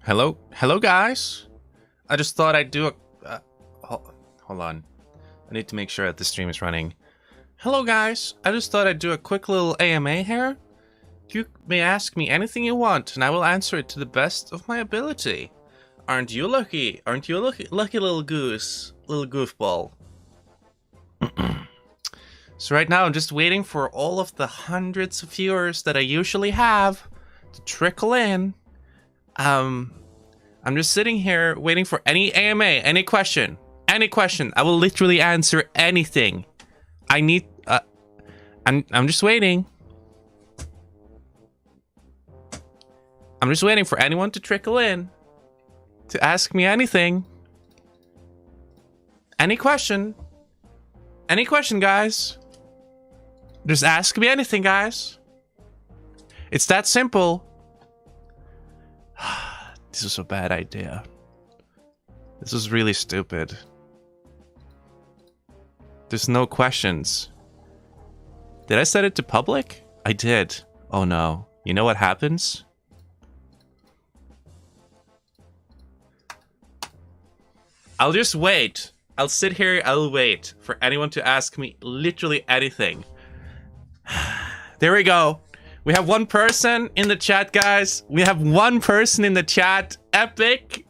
Hello, guys. I just thought I'd do a. Hold on. I need to make sure that the stream is running. Hello, guys. I just thought I'd do a quick little AMA here. You may ask me anything you want, and I will answer it to the best of my ability. Aren't you lucky? Aren't you a lucky little goose, little goofball? So right now, I'm just waiting for all of the hundreds of viewers that I usually have to trickle in. I'm just sitting here waiting for any AMA, any question. I will literally answer anything. I'm just waiting. I'm just waiting for anyone to trickle in to ask me anything. Any question, guys. Just ask me anything, guys. It's that simple. This was a bad idea. This was really stupid. There's no questions. Did I set it to public? I did. Oh no. You know what happens? I'll just wait. I'll sit here, I'll wait for anyone to ask me literally anything. There we go. We have one person in the chat, guys. We have one person in the chat. Epic.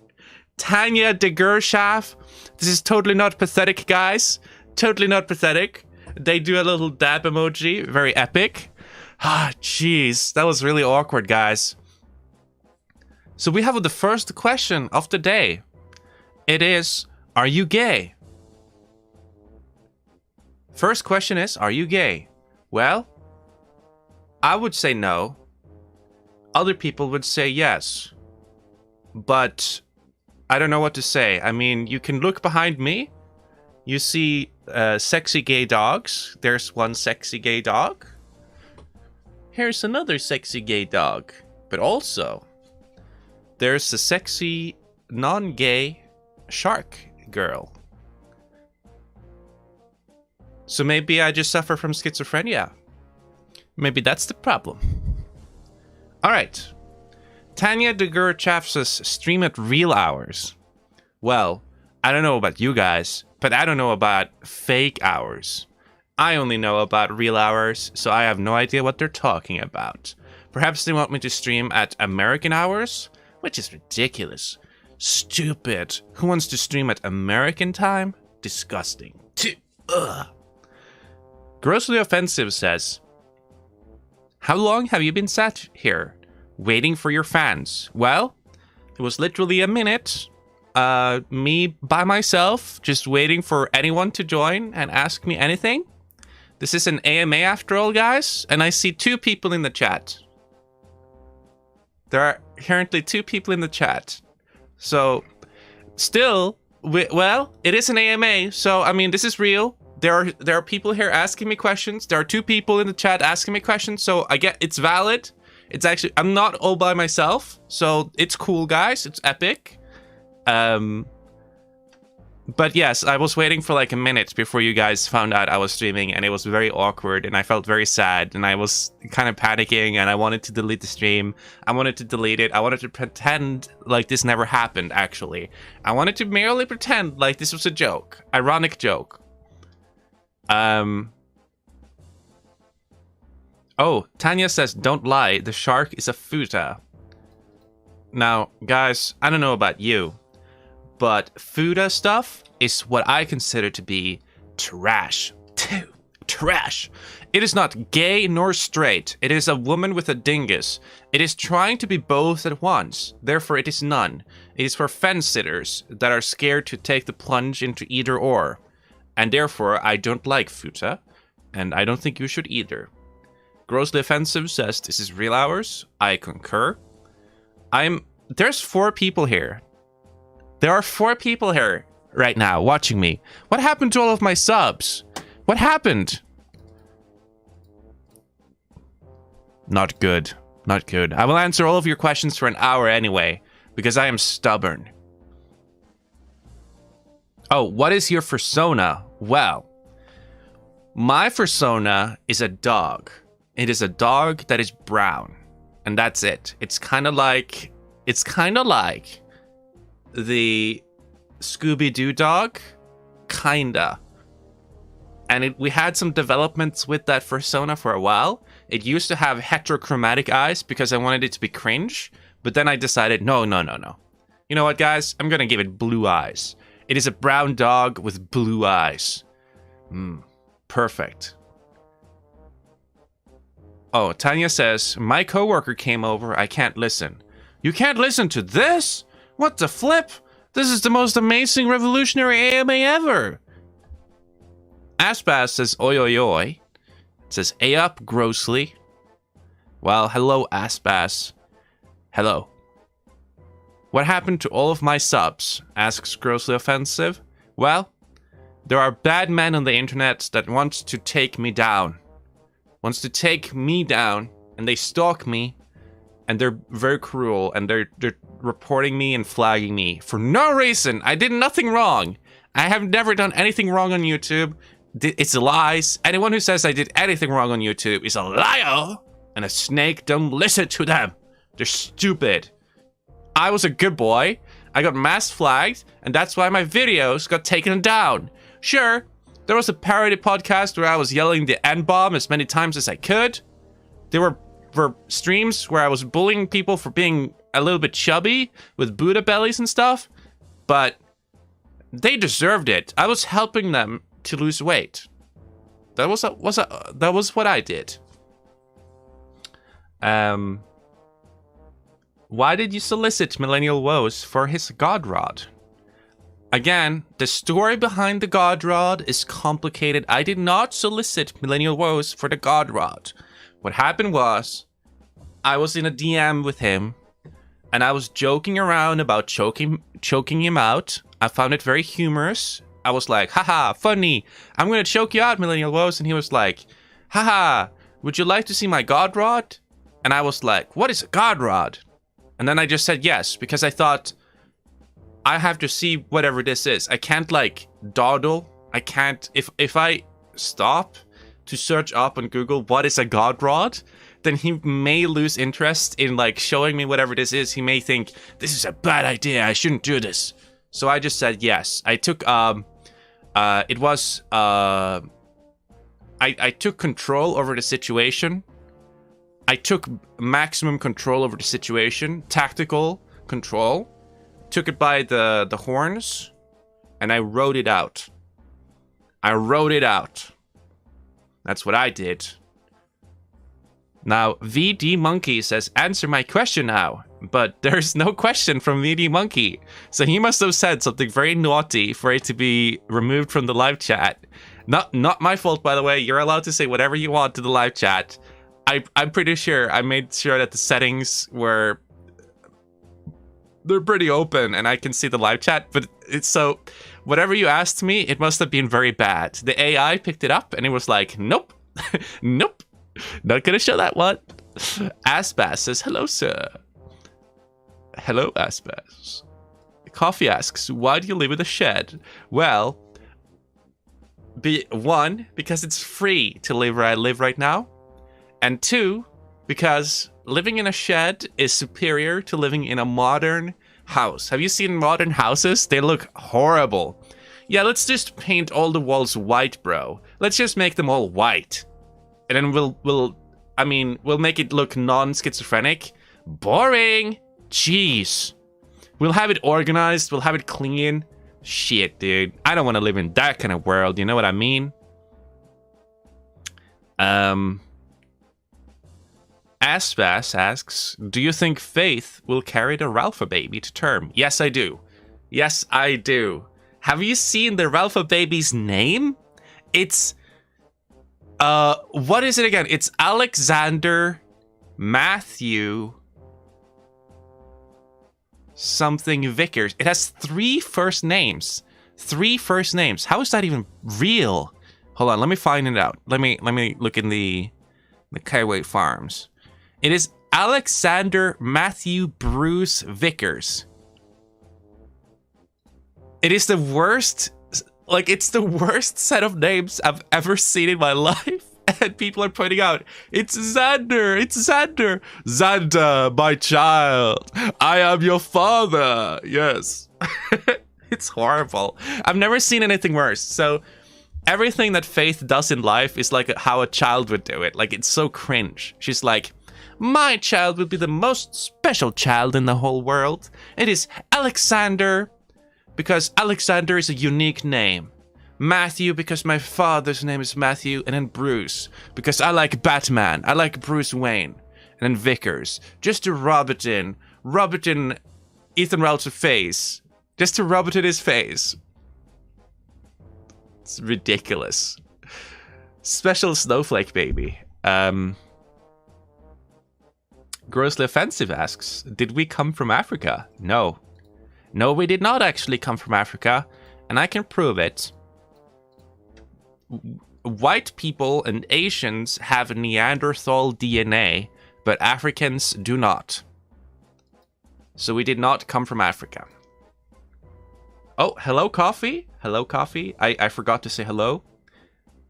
Tanya de Gershaff. This is totally not pathetic, guys. Totally not pathetic. They do a little dab emoji. Very epic. Ah, jeez. That was really awkward, guys. So we have the first question of the day. It is, are you gay? First question is, are you gay? Well, I would say no. Other people would say yes. But I don't know what to say. I mean, you can look behind me. You see sexy gay dogs. There's one sexy gay dog. Here's another sexy gay dog. But also, there's a sexy non-gay shark girl. So maybe I just suffer from schizophrenia. Maybe that's the problem. Alright. Tanya de Gershaff says stream at real hours. Well, I don't know about you guys, but I don't know about fake hours. I only know about real hours, so I have no idea what they're talking about. Perhaps they want me to stream at American hours? Which is ridiculous. Stupid. Who wants to stream at American time? Disgusting. Ugh. Grossly Offensive says, how long have you been sat here, waiting for your fans? Well, it was literally a minute. Me by myself, just waiting for anyone to join and ask me anything. This is an AMA after all, guys, and I see two people in the chat. There are currently two people in the chat. So, still, well, it is an AMA, so, I mean, this is real. There are people here asking me questions. There are two people in the chat asking me questions, so I get it's valid. It's actually, I'm not all by myself, so it's cool, guys. It's epic. But yes, I was waiting for like a minute before you guys found out I was streaming, and it was very awkward, and I felt very sad, and I was kind of panicking, and I wanted to delete the stream. I wanted to delete it. I wanted to pretend like this never happened, actually. I wanted to merely pretend like this was a joke. Ironic joke. Oh, Tanya says, don't lie, the shark is a futa. Now, guys, I don't know about you, but futa stuff is what I consider to be trash. Trash. It is not gay nor straight. It is a woman with a dingus. It is trying to be both at once. Therefore, it is none. It is for fence-sitters that are scared to take the plunge into either or. And therefore, I don't like futa, and I don't think you should either. Grossly Offensive says, this is real hours. I concur. There's 4 people here. There are 4 people here right now watching me. What happened to all of my subs? What happened? Not good. Not good. I will answer all of your questions for an hour anyway, because I am stubborn. Oh, what is your persona? Well, my persona is a dog. It is a dog that is brown. And that's it. It's kind of like It's kind of like the Scooby-Doo dog, kinda. And we had some developments with that persona for a while. It used to have heterochromatic eyes because I wanted it to be cringe, but then I decided, no. You know what, guys? I'm gonna give it blue eyes. It is a brown dog with blue eyes. Perfect. Oh, Tanya says, my coworker came over, I can't listen. You can't listen to this? What the flip? This is the most amazing revolutionary AMA ever. Aspas says, oi oi oi. It says, A up grossly. Well, hello, Aspas. Hello. What happened to all of my subs? Asks Grossly Offensive. Well, there are bad men on the internet that want to take me down. Wants to take me down, and they stalk me, and they're very cruel, and they're reporting me and flagging me for no reason. I did nothing wrong. I have never done anything wrong on YouTube. It's lies. Anyone who says I did anything wrong on YouTube is a liar and a snake. Don't listen to them. They're stupid. I was a good boy. I got mass flagged, and that's why my videos got taken down. Sure, there was a parody podcast where I was yelling the N-bomb as many times as I could. There were streams where I was bullying people for being a little bit chubby with Buddha bellies and stuff, but they deserved it. I was helping them to lose weight. That was what I did. Why did you solicit Millennial Woes for his God Rod? Again, the story behind the God Rod is complicated. I did not solicit Millennial Woes for the God Rod. What happened was, I was in a DM with him, and I was joking around about choking him out. I found it very humorous. I was like, haha, funny. I'm gonna choke you out, Millennial Woes. And he was like, haha, would you like to see my God Rod? And I was like, what is a God Rod? And then I just said yes, because I thought, I have to see whatever this is. I can't, like, dawdle. I can't, if I stop to search up on Google what is a God Rod, then he may lose interest in, like, showing me whatever this is. He may think, this is a bad idea, I shouldn't do this. So I just said yes. I took, I took control over the situation. I took maximum control over the situation, tactical control, took it by the horns, and I wrote it out. That's what I did. Now, VD Monkey says, answer my question now. But there's no question from VD Monkey. So he must have said something very naughty for it to be removed from the live chat. Not my fault, by the way. You're allowed to say whatever you want to the live chat. I'm pretty sure I made sure that the settings were... they're pretty open and I can see the live chat. But it's so... whatever you asked me, it must have been very bad. The AI picked it up and it was like, nope. Nope. Not gonna show that one. Aspas says, hello, sir. Hello, Aspas. Coffee asks, why do you live in a shed? Well, one, because it's free to live where I live right now. And two, because living in a shed is superior to living in a modern house. Have you seen modern houses? They look horrible. Yeah, let's just paint all the walls white, bro. Let's just make them all white. And then we'll make it look non-schizophrenic. Boring. Jeez. We'll have it organized. We'll have it clean. Shit, dude. I don't want to live in that kind of world. You know what I mean? Aspas asks, do you think Faith will carry the Ralpha baby to term? Yes, I do. Yes, I do. Have you seen the Ralpha baby's name? It's... what is it again? It's Alexander Matthew something Vickers. It has 3 first names. 3 first names. How is that even real? Hold on, let me find it out. Let me look in the Kaiway Farms. It is Alexander Matthew Bruce Vickers. It is the worst, like, it's the worst set of names I've ever seen in my life. And people are pointing out, it's Xander, it's Xander. Xander, my child, I am your father. Yes. It's horrible. I've never seen anything worse. So everything that Faith does in life is like how a child would do it. Like, it's so cringe. She's like, my child will be the most special child in the whole world. It is Alexander, because Alexander is a unique name. Matthew, because my father's name is Matthew. And then Bruce, because I like Batman. I like Bruce Wayne. And then Vickers, just to rub it in Ethan Ralph's face. Just to rub it in his face. It's ridiculous. Special snowflake baby. Grossly Offensive asks, did we come from Africa? No. No, we did not actually come from Africa. And I can prove it. White people and Asians have Neanderthal DNA, but Africans do not. So we did not come from Africa. Oh, hello, Coffee. Hello, Coffee. I forgot to say hello.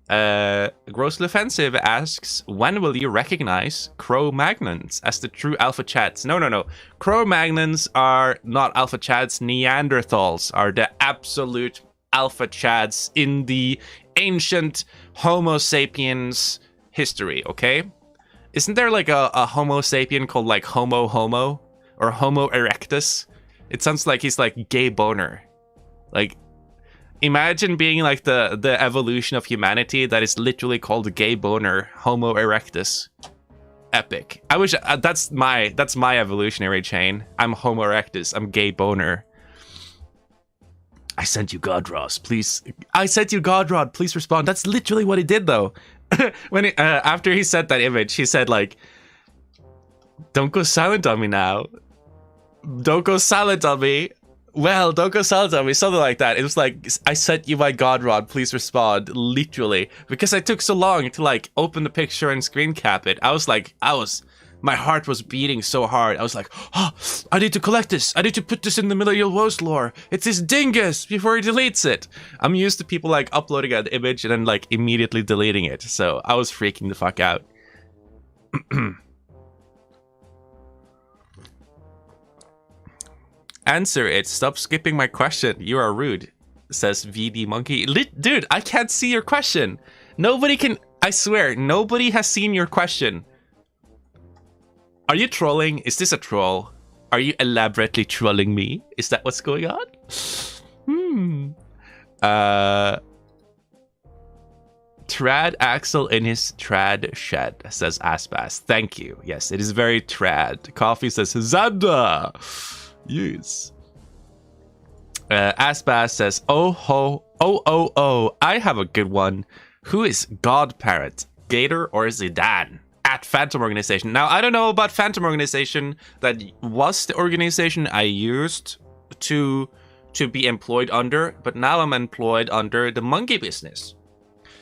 Grossly Offensive asks, when will you recognize Cro-Magnons as the true Alpha Chads? No. Cro-Magnons are not Alpha Chads. Neanderthals are the absolute Alpha Chads in the ancient Homo sapiens history, okay? Isn't there like a Homo sapien called like Homo Homo or Homo erectus? It sounds like he's like gay boner. Like, imagine being like the evolution of humanity that is literally called gay boner, Homo erectus. Epic. I wish that's my evolutionary chain. I'm Homo erectus. I'm gay boner. I sent you Godross, please. I sent you Godrod, please respond. That's literally what he did, though. When he, after he sent that image, he said like, "Don't go silent on me now. Don't go silent on me. Well, don't go silent on me." Something like that. It was like, I sent you my Godrod, please respond. Literally, because I took so long to like open the picture and screen cap it. My heart was beating so hard. I was like, oh, I need to collect this. I need to put this in the Millennial Woes lore. It's this dingus before he deletes it. I'm used to people like uploading an image and then like immediately deleting it. So I was freaking the fuck out. Answer it. Stop skipping my question. You are rude, says VD Monkey. Dude, I can't see your question. Nobody can. I swear, nobody has seen your question. Are you trolling? Is this a troll? Are you elaborately trolling me? Is that what's going on? Trad Axel in his trad shed, says Aspas. Thank you. Yes, it is very trad. Coffee says Xander. Yes. Aspas says, oh, I have a good one. Who is Godparent, Gator or Zidane? At Phantom Organization. Now, I don't know about Phantom Organization. That was the organization I used to be employed under, but now I'm employed under the monkey business.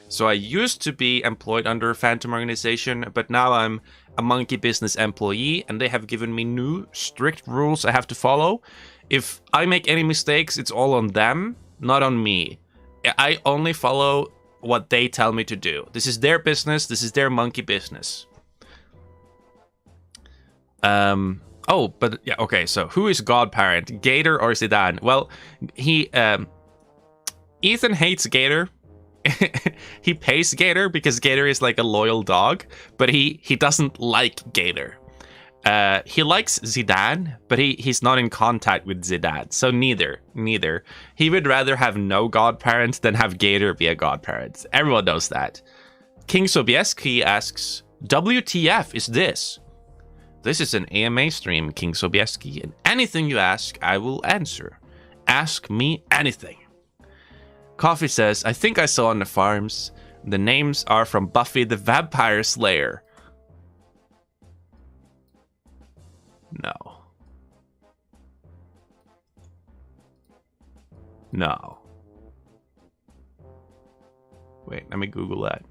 So I used to be employed under Phantom Organization, but now I'm a monkey business employee, and they have given me new strict rules I have to follow. If I make any mistakes, it's all on them, not on me. I only follow what they tell me to do. This is their business. This is their monkey business. Okay, so who is Godparent, Gator or Zidane? Well, Ethan hates Gator. He pays Gator because Gator is like a loyal dog, but he doesn't like Gator. He likes Zidane, but he's not in contact with Zidane, so neither. He would rather have no Godparent than have Gator be a Godparent. Everyone knows that. King Sobieski asks, WTF is this? This is an AMA stream, King Sobieski, and anything you ask, I will answer. Ask me anything. Coffee says, I think I saw on the farms. The names are from Buffy the Vampire Slayer. No. Wait, let me Google that.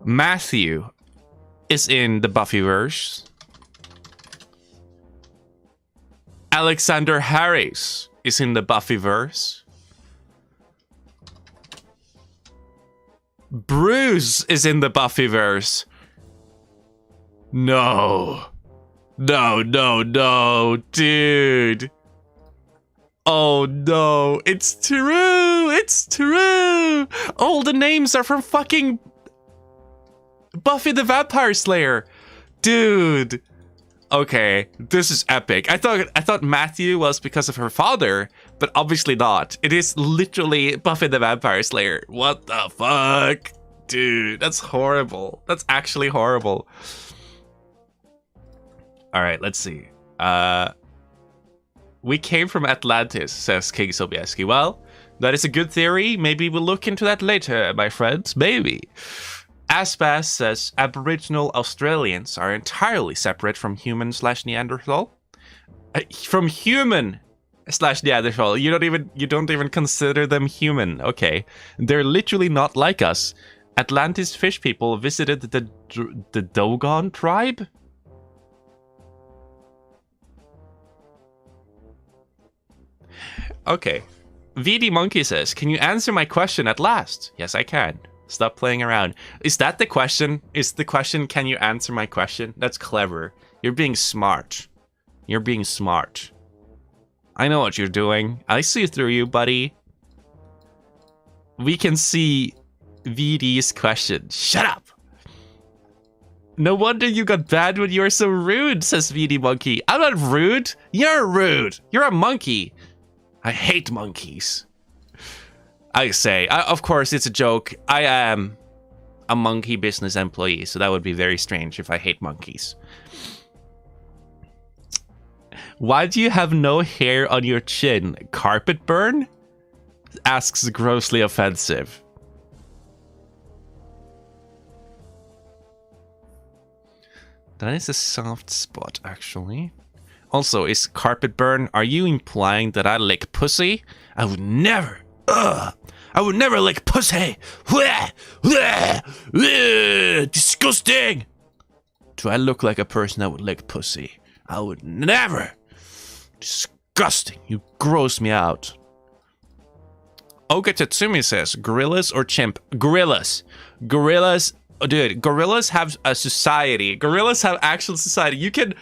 Matthew is in the Buffyverse. Alexander Harris is in the Buffyverse. Bruce is in the Buffyverse. No. No, dude. Oh no, it's true! It's true! All the names are from fucking Buffy the Vampire Slayer. Dude. Okay, this is epic. I thought Matthew was because of her father, but obviously not. It is literally Buffy the Vampire Slayer. What the fuck? Dude, that's horrible. That's actually horrible. Alright, let's see. We came from Atlantis, says King Sobieski. Well, that is a good theory. Maybe we'll look into that later, my friends. Maybe. Aspas says Aboriginal Australians are entirely separate from human/Neanderthal. From human/Neanderthal. You don't even consider them human. Okay. They're literally not like us. Atlantis fish people visited the Dogon tribe? Okay. VD Monkey says, can you answer my question at last? Yes, I can. Stop playing around. Is that the question? Is the question, can you answer my question? That's clever. You're being smart. You're being smart. I know what you're doing. I see through you, buddy. We can see VD's question. Shut up! No wonder you got banned when you were so rude, says VD Monkey. I'm not rude. You're rude. You're a monkey. I hate monkeys. I say, of course, it's a joke. I am a monkey business employee, so that would be very strange if I hate monkeys. Why do you have no hair on your chin? Carpet burn? Asks grossly offensive. That is a soft spot, actually. Also, is carpet burn, are you implying that I lick pussy? I would never. I would never lick pussy. Disgusting. Do I look like a person that would lick pussy? I would never. Disgusting. You gross me out. Oga Tatsumi says, gorillas or chimp? Gorillas. Gorillas. Oh, dude, gorillas have a society. Gorillas have actual society. You can,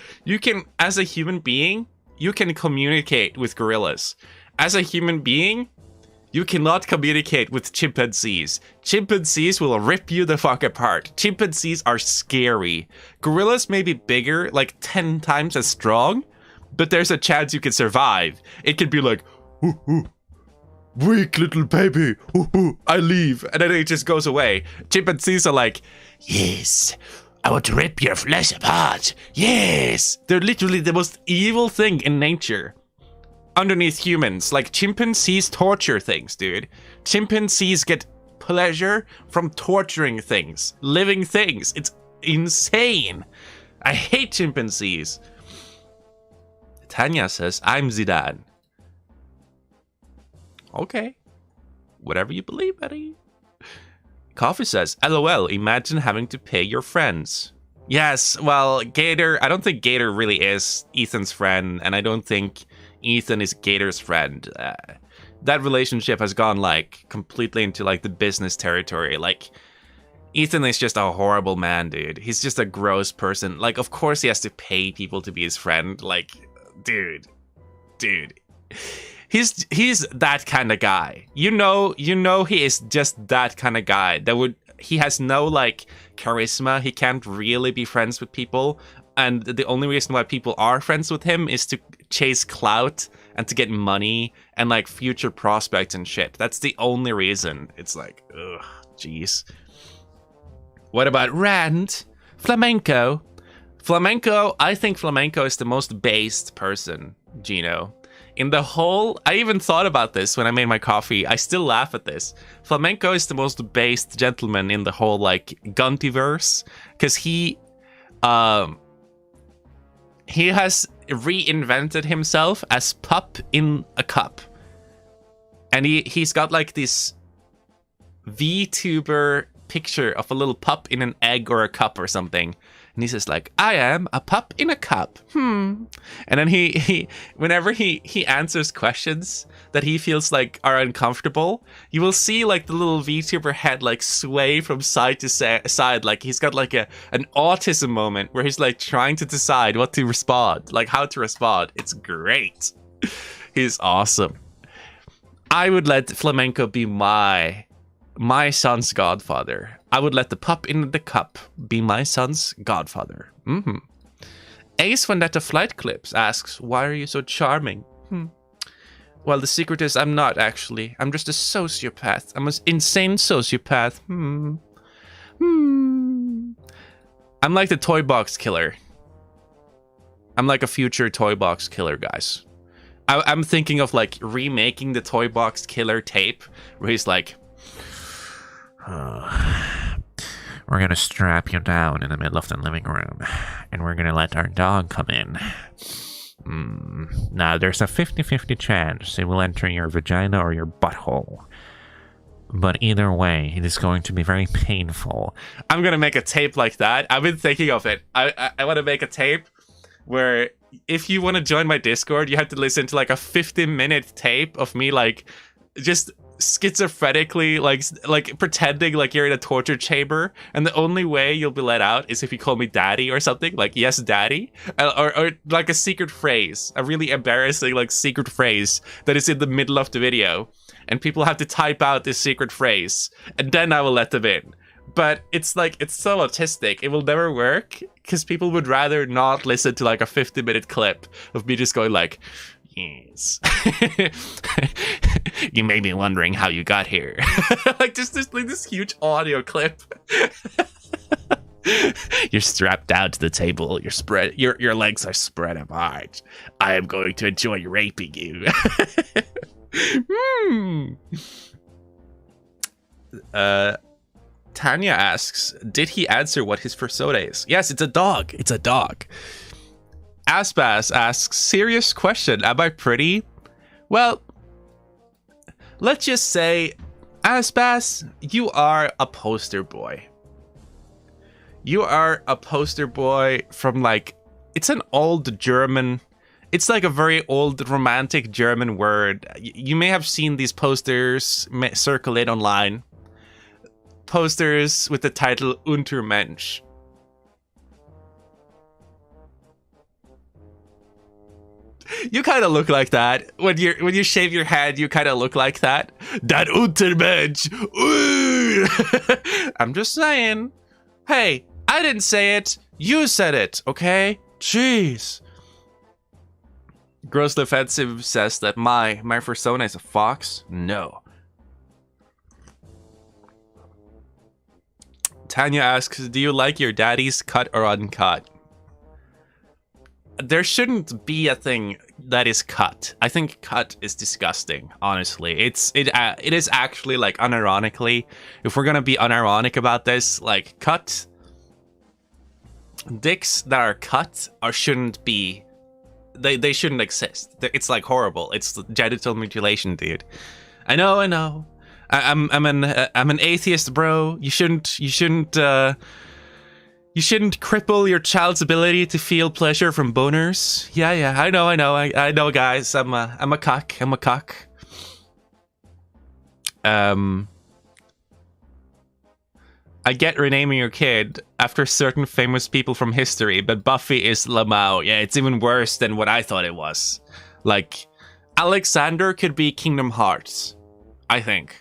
as a human being, you can communicate with gorillas. As a human being, you cannot communicate with chimpanzees. Chimpanzees will rip you the fuck apart. Chimpanzees are scary. Gorillas may be bigger, like 10 times as strong, but there's a chance you can survive. It can be like, ooh, ooh. Weak little baby, I leave, and then it just goes away. Chimpanzees are like, yes, I want to rip your flesh apart. Yes, they're literally the most evil thing in nature. Underneath humans, like chimpanzees torture things, dude. Chimpanzees get pleasure from torturing things, living things. It's insane. I hate chimpanzees. Tanya says, I'm Zidane. Okay. Whatever you believe, buddy. Coffee says, LOL, imagine having to pay your friends. Yes, well, Gator, I don't think Gator really is Ethan's friend, and I don't think Ethan is Gator's friend. That relationship has gone, like, completely into, like, the business territory. Like, Ethan is just a horrible man, dude. He's just a gross person. Like, of course he has to pay people to be his friend. Like, dude. He's that kind of guy. You know he is just that kind of guy. He has no like charisma. He can't really be friends with people. And the only reason why people are friends with him is to chase clout and to get money and like future prospects and shit. That's the only reason. It's like, ugh, jeez. What about Rand? Flamenco. I think Flamenco is the most based person, Gino. In the whole, I even thought about this when I made my coffee. I still laugh at this. Flamenco is the most based gentleman in the whole, like, Guntiverse. Because he has reinvented himself as Pup in a Cup. And he's got, like, this VTuber picture of a little pup in an egg or a cup or something. And he says like, I am a pup in a cup. And then he whenever he answers questions that he feels like are uncomfortable, you will see like the little VTuber head like sway from side to side. Like he's got like an autism moment where he's like trying to decide what to respond, like how to respond. It's great. He's awesome. I would let Flamenco be my son's godfather. I would let the pup in the cup be my son's godfather. Ace Vendetta Flight Clips asks, why are you so charming? Well, the secret is I'm not actually. I'm just a sociopath. I'm an insane sociopath. I'm like the toy box killer. I'm like a future toy box killer, guys. I'm thinking of like remaking the toy box killer tape where he's like, we're gonna strap you down in the middle of the living room and we're gonna let our dog come in. Now there's a 50-50 chance it will enter your vagina or your butthole, but either way it is going to be very painful. I'm gonna make a tape like that. I've been thinking of it. I want to make a tape where if you want to join my Discord, you have to listen to like a 50-minute tape of me like just schizophrenically like pretending like you're in a torture chamber, and the only way you'll be let out is if you call me daddy or something, like yes daddy, or like a secret phrase, a really embarrassing like secret phrase that is in the middle of the video, and people have to type out this secret phrase, and then I will let them in. But it's like, it's so autistic, it will never work because people would rather not listen to like a 50-minute clip of me just going like, yes. You may be wondering how you got here. Like just like this huge audio clip. You're strapped down to the table. You're spread. Your legs are spread apart. I am going to enjoy raping you. Tanya asks, did he answer what his persona is? Yes, it's a dog. It's a dog. Aspas asks, serious question, am I pretty? Well, let's just say, Aspas, you are a poster boy. You are a poster boy from like, it's an old German, it's like a very old romantic German word. You may have seen these posters circulate online. Posters with the title Untermensch. You kind of look like that. When you shave your head, you kind of look like that. That Untermensch. I'm just saying. Hey, I didn't say it. You said it, okay? Jeez. Grossly Offensive says that my persona is a fox. No. Tanya asks, do you like your daddy's cut or uncut? There shouldn't be a thing that is cut. I think cut is disgusting, honestly. It is actually like unironically, if we're gonna be unironic about this, like cut dicks that are cut shouldn't be, they shouldn't exist. It's like horrible. It's genital mutilation, dude. I know. I'm an atheist, bro. You shouldn't cripple your child's ability to feel pleasure from boners. Yeah, I know, guys. I'm a cuck. I get renaming your kid after certain famous people from history, but Buffy is Lamau. Yeah, it's even worse than what I thought it was. Like, Alexander could be Kingdom Hearts, I think.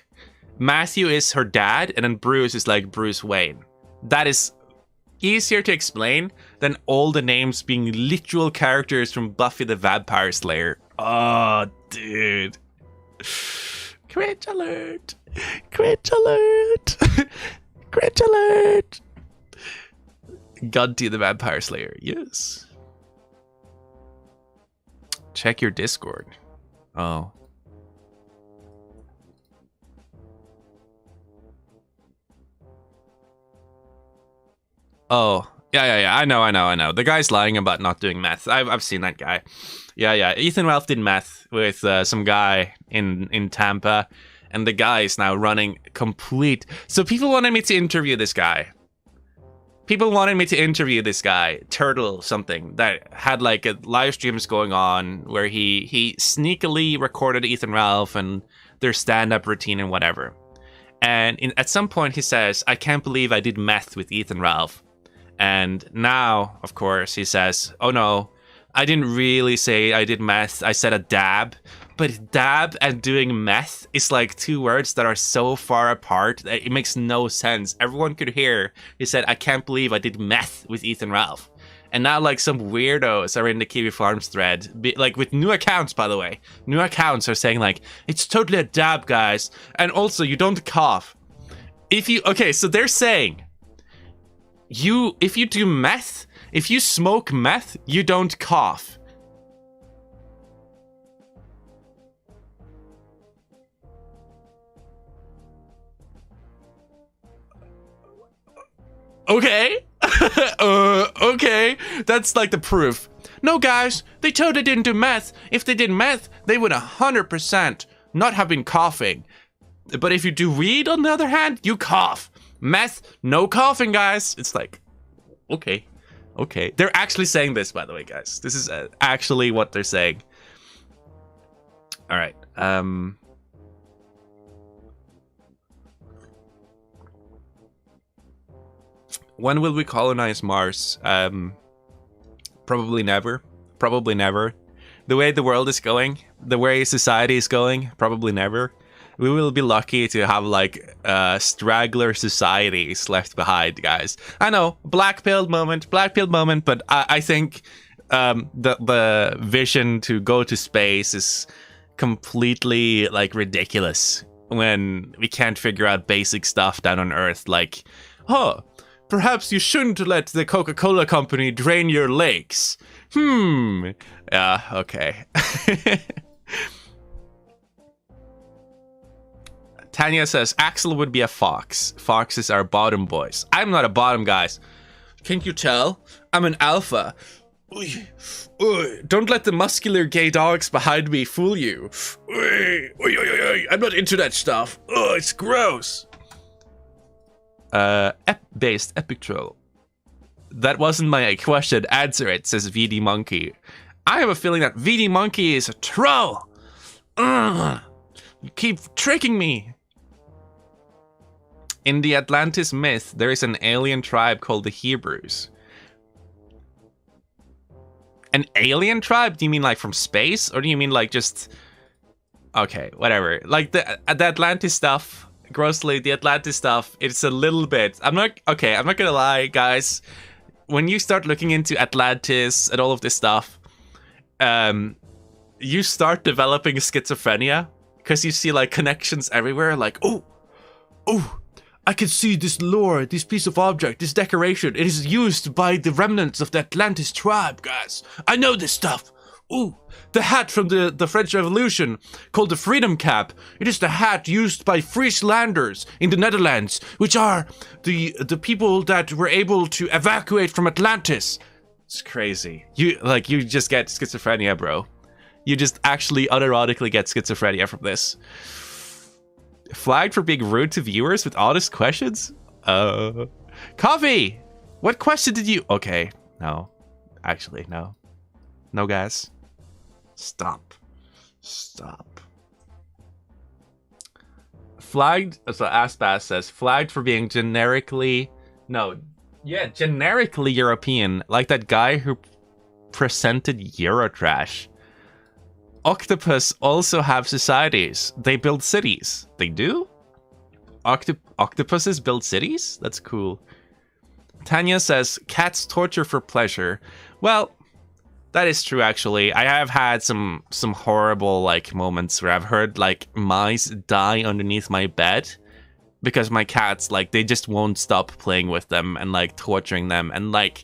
Matthew is her dad, and then Bruce is like Bruce Wayne. That is easier to explain than all the names being literal characters from Buffy the Vampire Slayer. Oh, dude. Cringe alert. Cringe alert. Cringe alert. Gunty the Vampire Slayer. Yes. Check your Discord. Oh. Oh, yeah. I know. The guy's lying about not doing meth. I've seen that guy. Yeah. Ethan Ralph did meth with some guy in Tampa, and the guy is now running complete. So people wanted me to interview this guy. people wanted me to interview this guy, Turtle something, that had like a live streams going on where he sneakily recorded Ethan Ralph and their stand-up routine and whatever. And at some point he says, I can't believe I did meth with Ethan Ralph. And now, of course, he says, oh no, I didn't really say I did meth. I said a dab. But dab and doing meth is like two words that are so far apart that it makes no sense. Everyone could hear he said, I can't believe I did meth with Ethan Ralph. And now like some weirdos are in the Kiwi Farms thread, like with new accounts, by the way. New accounts are saying like, it's totally a dab, guys. And also, you don't cough. Okay, so they're saying, if you do meth, if you smoke meth, you don't cough. Okay. Okay. That's like the proof. No, guys, they totally didn't do meth. If they did meth, they would 100% not have been coughing. But if you do weed, on the other hand, you cough. Meth, no coughing, guys. It's like, okay. Okay. They're actually saying this, by the way, guys. This is actually what they're saying. All right. When will we colonize Mars? Probably never. Probably never. The way the world is going, the way society is going, probably never. We will be lucky to have like straggler societies left behind, guys. I know, black pilled moment, but I think the vision to go to space is completely like ridiculous when we can't figure out basic stuff down on Earth, like, oh, perhaps you shouldn't let the Coca-Cola company drain your lakes. Yeah, okay. Tanya says, Axel would be a fox. Foxes are bottom boys. I'm not a bottom, guys. Can't you tell? I'm an alpha. Don't let the muscular gay dogs behind me fool you. I'm not into that stuff. It's gross. App-based epic troll. That wasn't my question. Answer it, says VD Monkey. I have a feeling that VD Monkey is a troll. You keep tricking me. In the Atlantis myth, there is an alien tribe called the Hebrews. An alien tribe? Do you mean like from space? Or do you mean like just... Okay, whatever. Like the Atlantis stuff... Grossly, the Atlantis stuff, it's a little bit... I'm not gonna lie, guys. When you start looking into Atlantis and all of this stuff, you start developing schizophrenia because you see like connections everywhere. Like, oh, I can see this lore, this piece of object, this decoration. It is used by the remnants of the Atlantis tribe, guys. I know this stuff. Ooh, the hat from the French Revolution, called the Freedom Cap. It is the hat used by Frieslanders in the Netherlands, which are the people that were able to evacuate from Atlantis. It's crazy. You just get schizophrenia, bro. You just actually unironically get schizophrenia from this. Flagged for being rude to viewers with honest questions? Coffee! What question did you... Okay, no. Actually, no. No, guys. Stop. Flagged, so Aspas says, flagged for being generically European, like that guy who presented Eurotrash. Octopus also have societies. They build cities. They do? Octopuses build cities? That's cool. Tanya says, cats torture for pleasure. Well... That is true, actually. I have had some horrible like moments where I've heard like mice die underneath my bed because my cats like they just won't stop playing with them and like torturing them. And like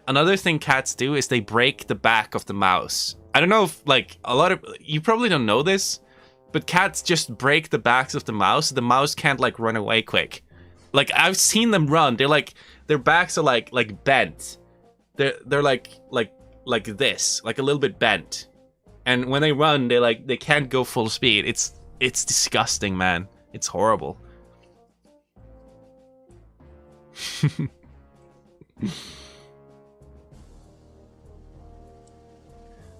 another thing cats do is they break the back of the mouse. I don't know if like a lot of you probably don't know this, but cats just break the backs of the mouse. The mouse can't like run away quick. Like I've seen them run. They're like their backs are like bent. They're like this, like a little bit bent, and when they run, they can't go full speed. It's disgusting, man. It's horrible.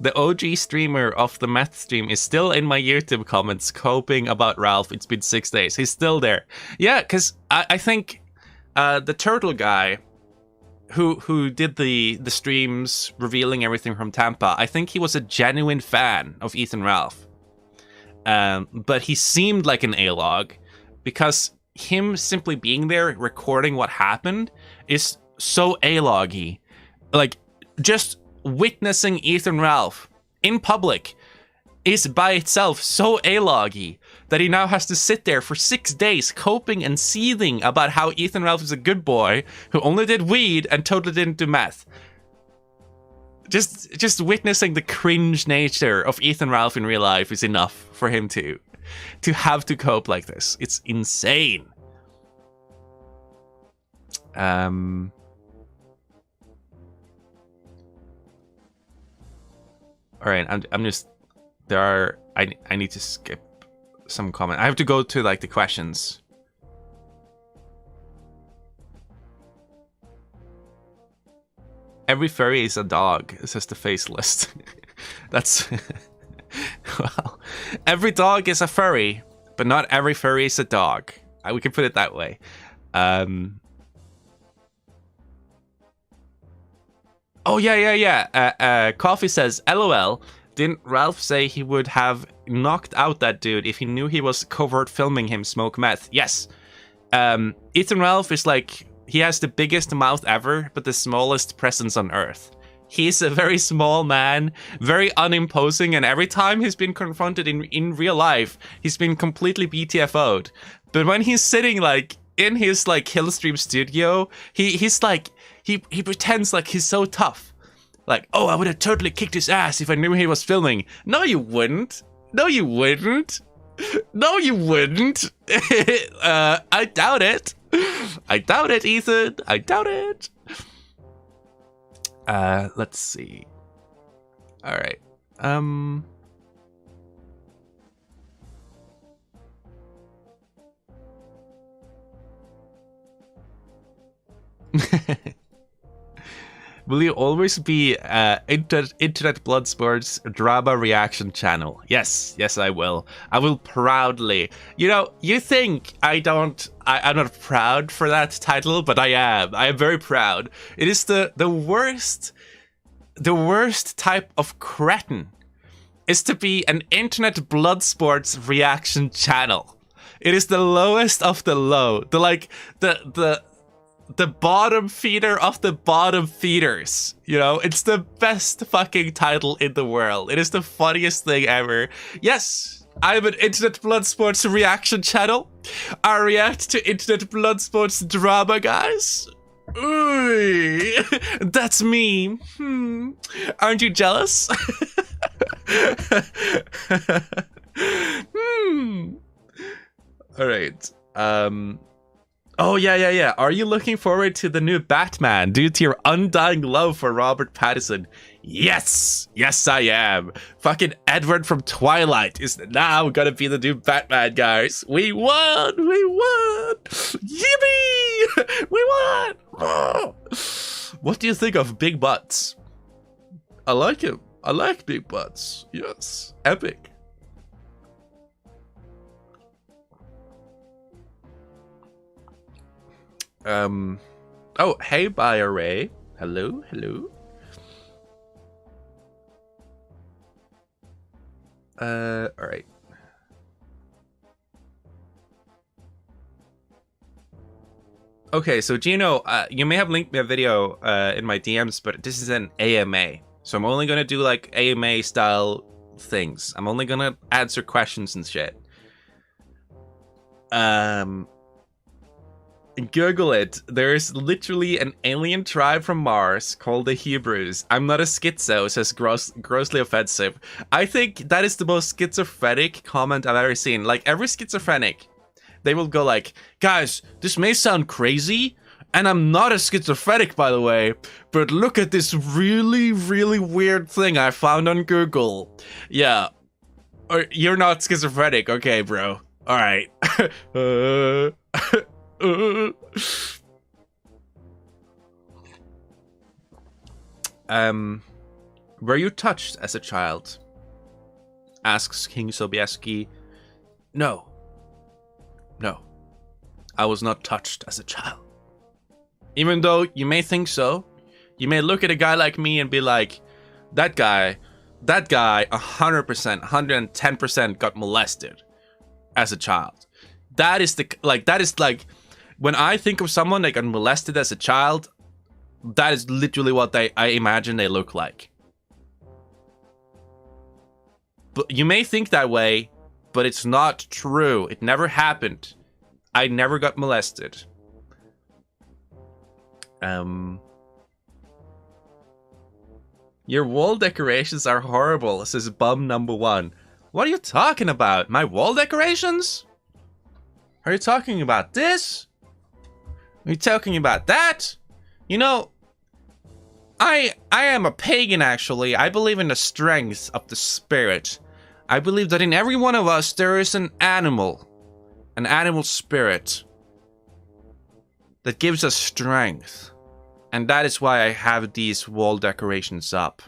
The OG streamer of the meth stream is still in my YouTube comments coping about Ralph. It's been 6 days. He's still there. Yeah, because I think the turtle guy who did the streams revealing everything from Tampa, I think he was a genuine fan of Ethan Ralph. But he seemed like an A-log because him simply being there recording what happened is so A-loggy. Like, just witnessing Ethan Ralph in public is by itself so A-loggy that he now has to sit there for 6 days coping and seething about how Ethan Ralph is a good boy who only did weed and totally didn't do meth. Just witnessing the cringe nature of Ethan Ralph in real life is enough for him to have to cope like this. It's insane. All right, I'm just, I need to skip some comment. I have to go to like the questions. Every furry is a dog, says the face list. That's, well, every dog is a furry, but not every furry is a dog. We can put it that way. Oh, yeah. Coffee says, LOL, didn't Ralph say he would have knocked out that dude if he knew he was covert filming him smoke meth? Yes. Ethan Ralph is like, he has the biggest mouth ever, but the smallest presence on Earth. He's a very small man, very unimposing, and every time he's been confronted in real life, he's been completely BTFO'd. But when he's sitting like in his like Killstream studio, he's like, he pretends like he's so tough. Like, oh, I would have totally kicked his ass if I knew he was filming. No, you wouldn't. No, you wouldn't. No, you wouldn't. I doubt it. I doubt it, Ethan. I doubt it. Let's see. All right. Will you always be Internet Bloodsport's drama reaction channel? Yes, I will. I will proudly. You know, you think I'm not proud for that title, but I am. I am very proud. It is the worst type of cretin is to be an Internet Bloodsport's reaction channel. It is the lowest of the low. The bottom feeder of the bottom feeders. You know, it's the best fucking title in the world. It is the funniest thing ever. Yes, I'm an Internet Bloodsport's reaction channel. I react to Internet Bloodsport's drama, guys. Ooh, that's me. Aren't you jealous? All right. Oh, yeah. Are you looking forward to the new Batman due to your undying love for Robert Pattinson? Yes, I am. Fucking Edward from Twilight is now gonna be the new Batman, guys. We won! Yippee! We won! Oh. What do you think of big butts? I like him. I like big butts. Yes, epic. Oh, hey, BioRay. Hello. All right. Okay, so Gino, you may have linked me a video in my DMs, but this is an AMA. So I'm only gonna do like AMA style things. I'm only gonna answer questions and shit. Google it. There's literally an alien tribe from Mars called the Hebrews. I'm not a schizo, says grossly offensive. I think that is the most schizophrenic comment I've ever seen. Like, every schizophrenic, they will go like, guys, this may sound crazy, and I'm not a schizophrenic, by the way, but look at this really, really weird thing I found on Google. Yeah. You're not schizophrenic. Okay, bro. All right. Were you touched as a child? Asks King Sobieski. No. No. I was not touched as a child. Even though you may think so, you may look at a guy like me and be like, that guy 100%, 110% got molested as a child. That is like, when I think of someone that got molested as a child, that is literally what I imagine they look like. But you may think that way, but it's not true. It never happened. I never got molested. Your wall decorations are horrible, says bum number 1. What are you talking about? My wall decorations? Are you talking about this? Are you talking about that? You know, I am a pagan, actually. I believe in the strength of the spirit. I believe that in every one of us there is an animal spirit that gives us strength. And that is why I have these wall decorations up.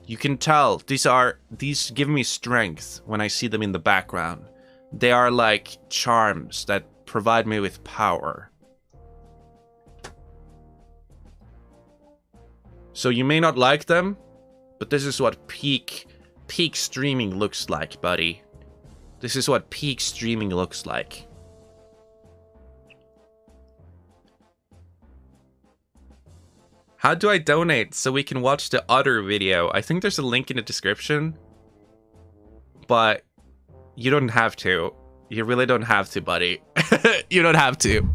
You can tell these give me strength when I see them in the background. They are like charms that provide me with power. So you may not like them, but this is what peak streaming looks like, buddy. This is what peak streaming looks like. How do I donate so we can watch the other video? I think there's a link in the description, but you don't have to. You really don't have to, buddy. You don't have to.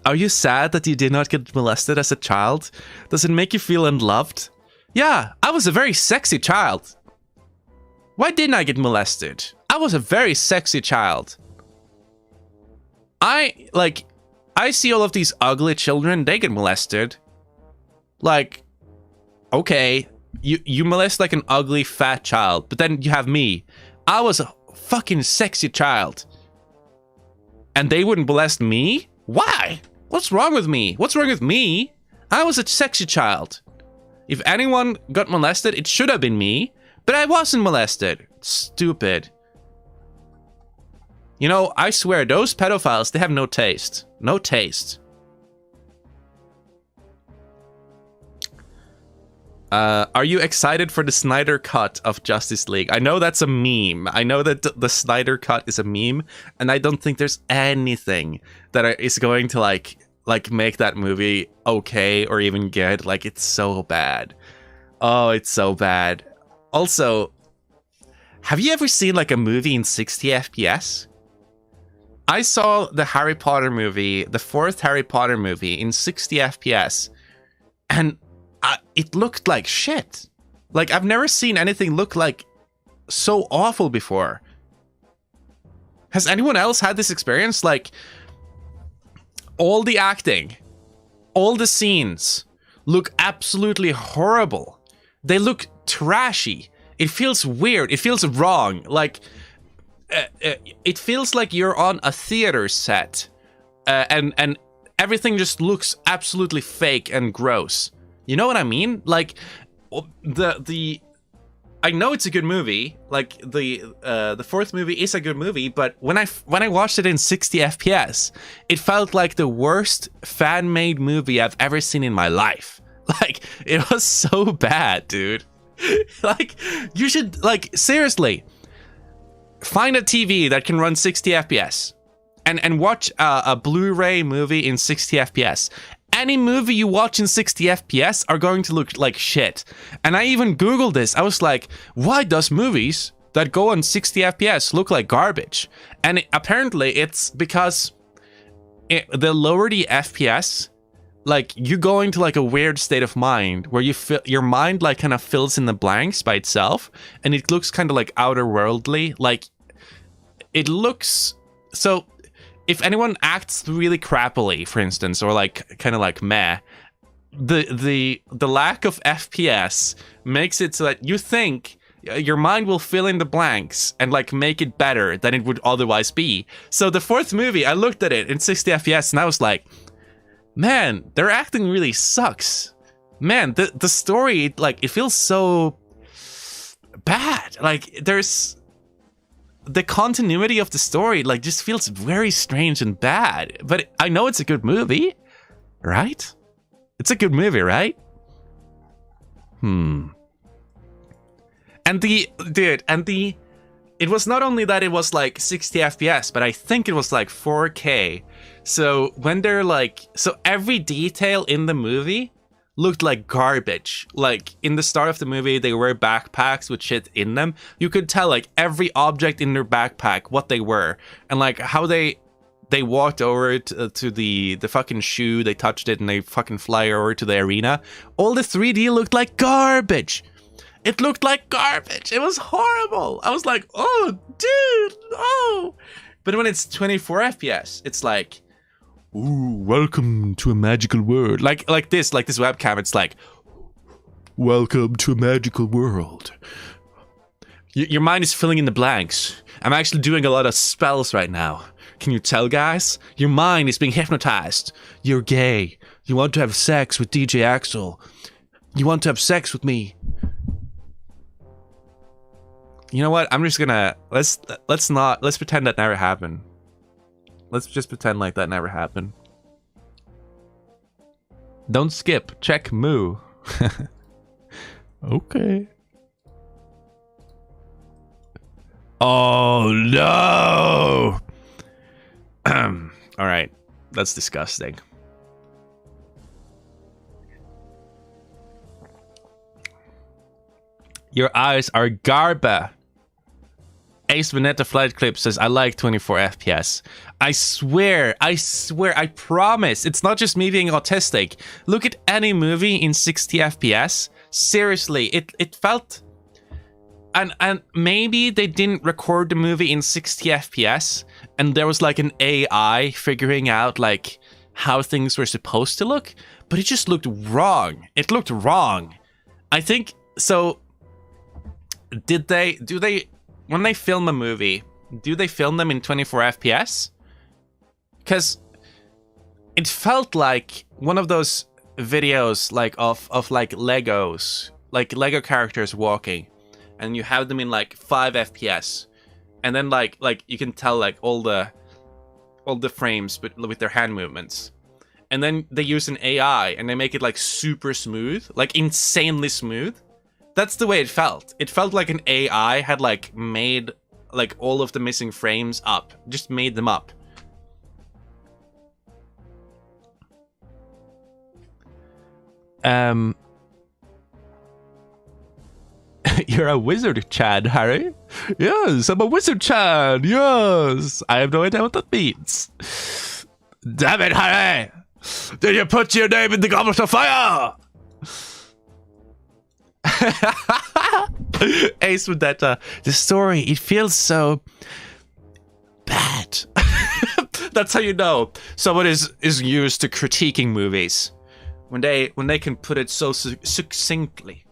Are you sad that you did not get molested as a child? Does it make you feel unloved? Yeah, I was a very sexy child. Why didn't I get molested? I was a very sexy child. I see all of these ugly children, they get molested. Like, okay, you molest like an ugly fat child, but then you have me. I was a fucking sexy child. And they wouldn't molest me? Why? What's wrong with me? What's wrong with me? I was a sexy child. If anyone got molested, it should have been me. But I wasn't molested. Stupid. You know, I swear, those pedophiles, they have no taste. No taste. Are you excited for the Snyder Cut of Justice League? I know that's a meme. I know that the Snyder Cut is a meme, and I don't think there's anything that is going to like make that movie okay or even good. Like, it's so bad. Oh, it's so bad. Also, have you ever seen like a movie in 60 FPS? I saw the Harry Potter movie, the 4th Harry Potter movie in 60 FPS, and it looked like shit. Like, I've never seen anything look like so awful before. Has anyone else had this experience? Like, all the acting, all the scenes look absolutely horrible. They look trashy. It feels weird. It feels wrong. Like, it feels like you're on a theater set, and everything just looks absolutely fake and gross. You know what I mean? Like, I know it's a good movie. Like, the 4th movie is a good movie, but when I watched it in 60 FPS, it felt like the worst fan-made movie I've ever seen in my life. Like, it was so bad, dude. Like, you should, like, seriously, find a TV that can run 60 FPS and watch a Blu-ray movie in 60 FPS. Any movie you watch in 60 FPS are going to look like shit. And I even Googled this. I was like, why does movies that go on 60 FPS look like garbage? And apparently it's because the lower the FPS, like, you go into like a weird state of mind where you feel your mind like kind of fills in the blanks by itself, and it looks kind of like outer worldly. Like, it looks so. If anyone acts really crappily, for instance, or like kind of like meh, the lack of FPS makes it so that you think your mind will fill in the blanks and like make it better than it would otherwise be. So the fourth movie, I looked at it in 60 FPS and I was like, man, their acting really sucks. Man, the story, like, it feels so bad. Like, there's the continuity of the story, like, just feels very strange and bad. But I know it's a good movie, right? It's a good movie, right? And it was not only that it was like 60 FPS, but I think it was like 4K. So when they're like, so every detail in the movie looked like garbage. Like in the start of the movie, they wear backpacks with shit in them. You could tell like every object in their backpack, what they were, and like how they walked over to the fucking shoe, they touched it, and they fucking fly over to the arena. All the 3D looked like garbage. It looked like garbage. It was horrible. I was like, oh, dude, oh. But when it's 24 FPS, it's like, ooh, welcome to a magical world. Like this webcam, it's like, welcome to a magical world. Your mind is filling in the blanks. I'm actually doing a lot of spells right now. Can you tell, guys? Your mind is being hypnotized. You're gay. You want to have sex with DJ Axel. You want to have sex with me. You know what? I'm just gonna let's pretend that never happened. Let's just pretend like that never happened. Don't skip. Check moo. Okay. Oh no. All right. That's disgusting. Your eyes are garba. Ace Vanetta Flight Clip says, I like 24 FPS. I swear, I promise, it's not just me being autistic. Look at any movie in 60 FPS. Seriously, it felt... And maybe they didn't record the movie in 60 FPS, and there was like an AI figuring out like how things were supposed to look, but it just looked wrong. It looked wrong. I think, so... do they, when they film a movie, do they film them in 24 FPS? Because it felt like one of those videos like of like Legos, like Lego characters walking, and you have them in like 5 FPS, and then like you can tell like all the frames but with their hand movements, and then they use an AI and they make it like super smooth, like insanely smooth. That's the way it felt. It felt like an AI had like made like all of the missing frames up. Just made them up. You're a wizard, Chad, Harry? Yes, I'm a wizard, Chad. Yes. I have no idea what that means. Damn it, Harry! Did you put your name in the goblet of fire? Ace Vendetta, the story, it feels so bad. That's how you know someone is used to critiquing movies, when they can put it so succinctly.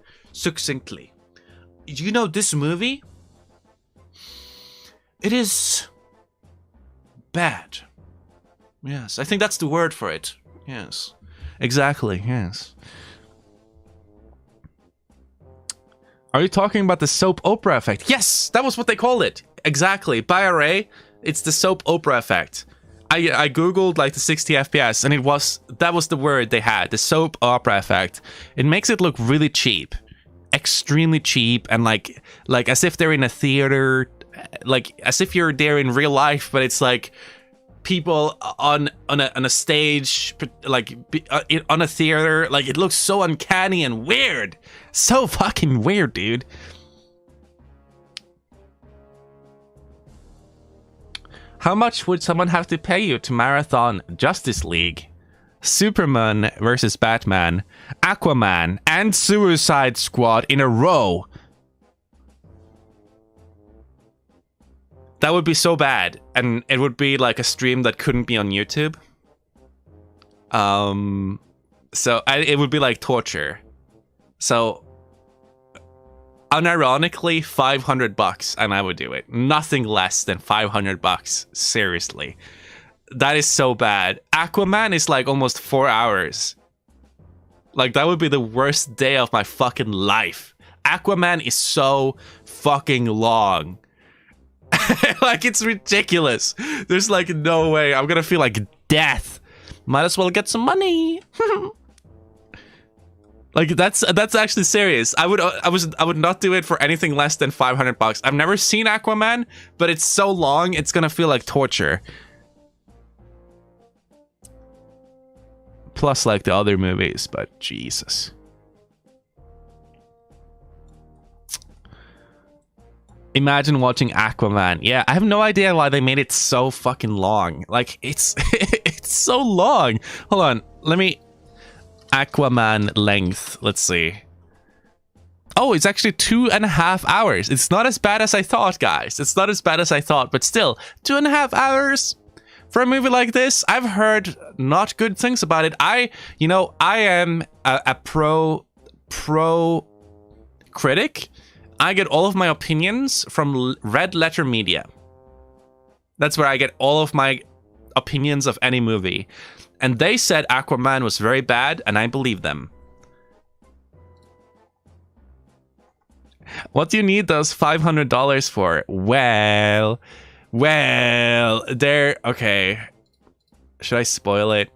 You know, this movie, it is bad. Yes, I think that's the word for it. Yes, exactly. Yes. Are you talking about the soap opera effect? Yes, that was what they called it. Exactly. By Array, it's the soap opera effect. I googled like the 60 FPS, and that was the word they had, the soap opera effect. It makes it look really cheap, extremely cheap, and like as if they're in a theater, like as if you're there in real life, but it's like people on a stage, like on a theater. Like, it looks so uncanny and weird. So fucking weird, dude. How much would someone have to pay you to marathon Justice League, Superman versus Batman, Aquaman, and Suicide Squad in a row? That would be so bad, and it would be like a stream that couldn't be on YouTube. It would be like torture. So unironically $500 and I would do it. Nothing less than $500. Seriously. That is so bad. Aquaman is like almost 4 hours. Like, that would be the worst day of my fucking life. Aquaman is so fucking long. Like, it's ridiculous. There's like no way. I'm gonna feel like death. Might as well get some money. Like, that's actually serious. I would not do it for anything less than $500. I've never seen Aquaman, but it's so long, it's gonna feel like torture. Plus, like, the other movies, but Jesus. Imagine watching Aquaman. Yeah, I have no idea why they made it so fucking long. Like, it's it's so long. Hold on, let me... Aquaman length, let's see. Oh, it's actually 2.5 hours. It's not as bad as I thought, guys. It's not as bad as I thought, but still, 2.5 hours for a movie like this. I've heard not good things about it. I am a pro critic. I get all of my opinions from Red Letter Media. That's where I get all of my opinions of any movie. And they said Aquaman was very bad, and I believe them. What do you need those $500 for? Well, they're... Okay. Should I spoil it?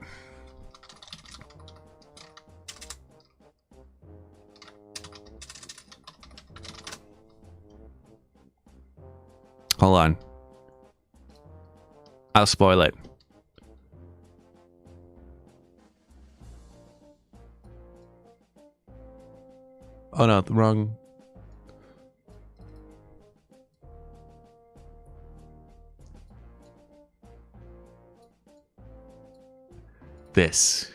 Hold on. I'll spoil it. Oh no, the wrong... This.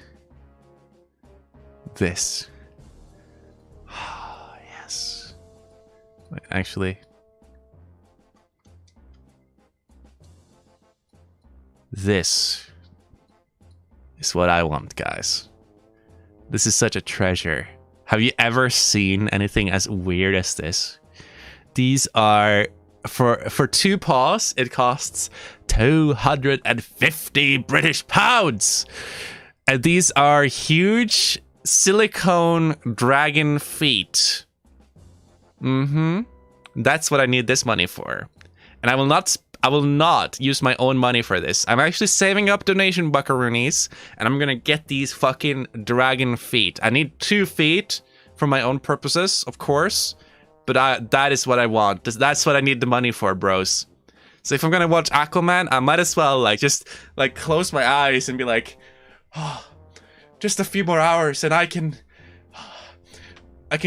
Yes. Wait, actually... This is what I want, guys. This is such a treasure. Have you ever seen anything as weird as this? These are... For 2 paws, it costs 250 British pounds. And these are huge silicone dragon feet. That's what I need this money for. And I will not use my own money for this. I'm actually saving up donation buckaroonies, and I'm gonna get these fucking dragon feet. I need 2 feet for my own purposes, of course. But that is what I want. That's what I need the money for, bros. So if I'm gonna watch Aquaman, I might as well just close my eyes and be like, oh, just a few more hours and I can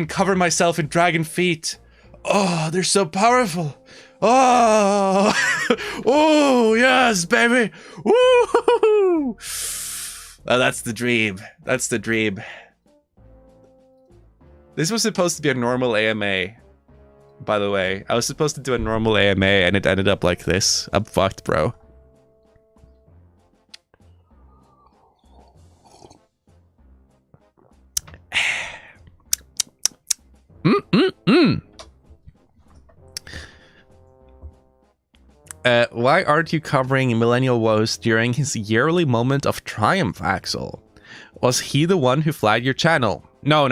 cover myself in dragon feet. Oh, they're so powerful. Oh, oh yes, baby. Woo! Oh, that's the dream. That's the dream. This was supposed to be a normal AMA. By the way, I was supposed to do a normal AMA and it ended up like this. I'm fucked, bro. Why aren't you covering Millennial Woes during his yearly moment of triumph, Axel? Was he the one who flagged your channel? No.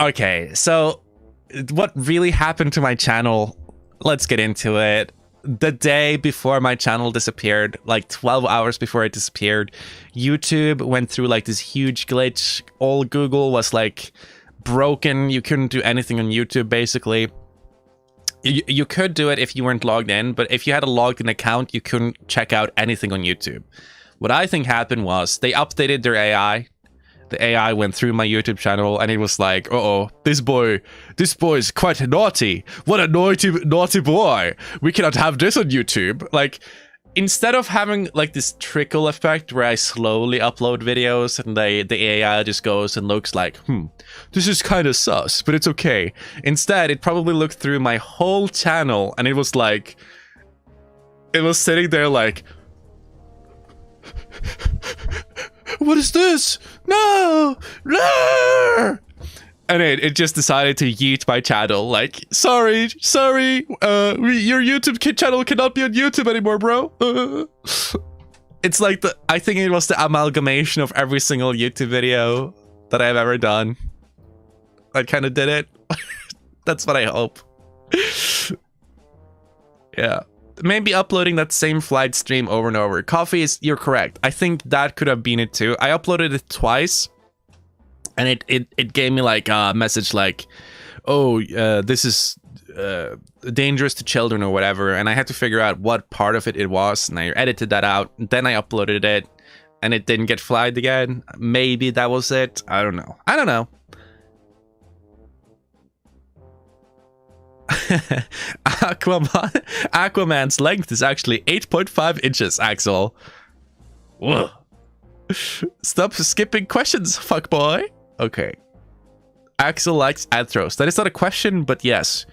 Okay, so what really happened to my channel? Let's get into it. The day before my channel disappeared, like 12 hours before it disappeared, YouTube went through like this huge glitch. All Google was like broken. You couldn't do anything on YouTube, basically. You could do it if you weren't logged in, but if you had a logged in account, you couldn't check out anything on YouTube. What I think happened was they updated their AI. The AI went through my YouTube channel and it was like, uh-oh, this boy is quite naughty. What a naughty boy. We cannot have this on YouTube. Like, instead of having like this trickle effect where I slowly upload videos and the AI just goes and looks like, this is kind of sus, but it's okay. Instead, it probably looked through my whole channel and it was like, it was sitting there like, what is this? No! And it just decided to yeet my channel. Like, sorry, your YouTube channel cannot be on YouTube anymore, bro. It's like I think it was the amalgamation of every single YouTube video that I've ever done. I kind of did it. That's what I hope. Yeah. Maybe uploading that same flight stream over and over. Coffee is, you're correct. I think that could have been it too. I uploaded it twice. And it gave me like a message like, oh, this is dangerous to children or whatever. And I had to figure out what part of it was. And I edited that out. Then I uploaded it. And it didn't get flagged again. Maybe that was it. I don't know. Aquaman's length is actually 8.5 inches, Axel. Whoa. Stop skipping questions, fuckboy. Okay. Axel likes Athros. That is not a question, but yes.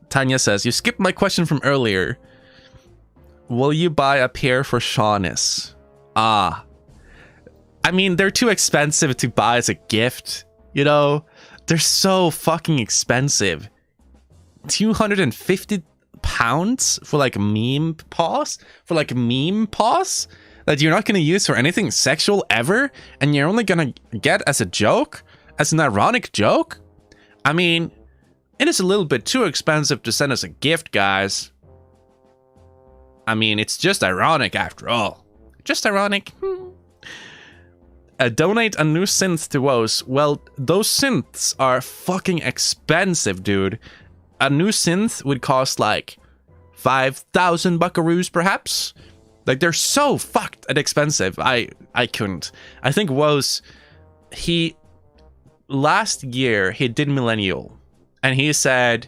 Tanya says, you skipped my question from earlier. Will you buy a pair for Shaunis? I mean, they're too expensive to buy as a gift, you know? They're so fucking expensive. 250 pounds for like meme paws? For like meme paws? That you're not going to use for anything sexual ever, and you're only going to get as a joke, as an ironic joke. I mean, it is a little bit too expensive to send as a gift, guys. I mean, it's just ironic after all. Just ironic. Donate a new synth to WoS. Well, those synths are fucking expensive, dude. A new synth would cost like 5,000 buckaroos, perhaps. Like, they're so fucked and expensive. I couldn't. I think WoS, last year he did Millennial, and he said